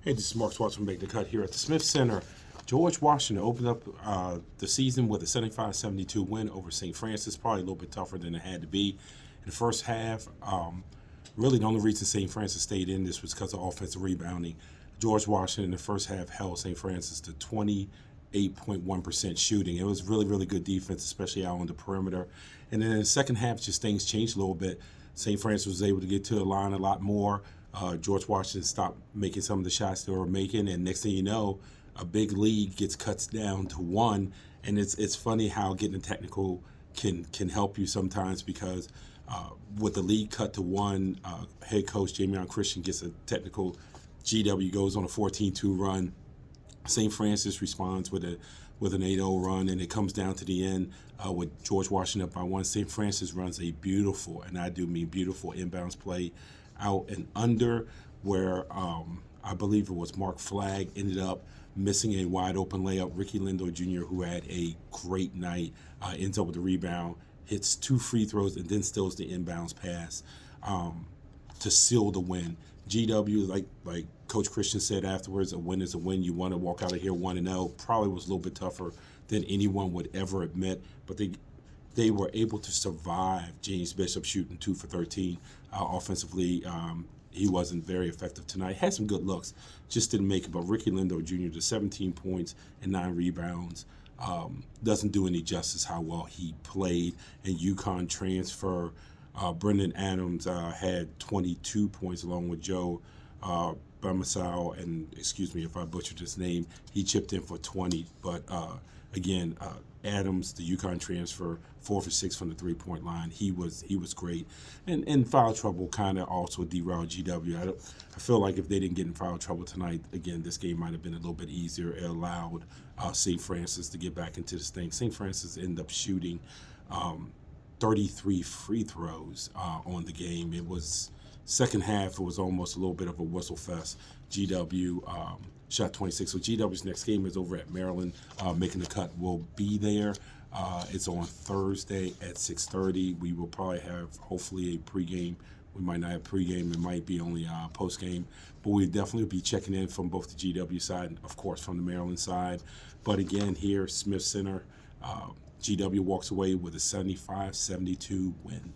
Hey, this is Mark Swartz from Make the Cut here at the Smith Center. George Washington opened up the season with a 75-72 win over St. Francis, probably a little bit tougher than it had to be. In the first half, really the only reason St. Francis stayed in this was because of offensive rebounding. George Washington in the first half held St. Francis to 28.1% shooting. It was really, really good defense, especially out on the perimeter. And then in the second half, just things changed a little bit. St. Francis was able to get to the line a lot more. George Washington stopped making some of the shots they were making, and next thing you know, a big lead gets cut down to one. And it's funny how getting a technical can help you sometimes because with the lead cut to one, head coach Jamion Christian gets a technical. GW goes on a 14-2 run. St. Francis responds with an 8-0 run, and it comes down to the end with George Washington up by one. St. Francis runs a beautiful, and I do mean beautiful, inbounds play out and under where I believe it was Mark Flagg ended up missing a wide open layup. Ricky Lindo Jr., who had a great night, ends up with the rebound, hits 2 free throws, and then steals the inbounds pass to seal the win. GW, like Coach Christian said afterwards, a win is a win. You want to walk out of here 1-0. Probably was a little bit tougher than anyone would ever admit, but they were able to survive James Bishop shooting 2 for 13 offensively. He wasn't very effective tonight. Had some good looks, just didn't make it. But Ricky Lindo Jr. to 17 points and 9 rebounds doesn't do any justice how well he played. And UConn transfer Brendan Adams had 22 points along with Joe Bamasau, and excuse me if I butchered his name. He chipped in for 20, but again, Adams, the UConn transfer, 4 for 6 from the 3-point line. He was great, and foul trouble kind of also derailed GW. I feel like if they didn't get in foul trouble tonight, again, this game might have been a little bit easier. It allowed St. Francis to get back into this thing. St. Francis ended up shooting 33 free throws on the game. It was second half. It was almost a little bit of a whistle fest. GW shot 26. So GW's next game is over at Maryland. Making the Cut will be there. It's on Thursday at 6:30. We will probably have hopefully a pregame. We might not have pregame. It might be only postgame. But we'll definitely be checking in from both the GW side and, of course, from the Maryland side. But again, here, Smith Center, GW walks away with a 75-72 win.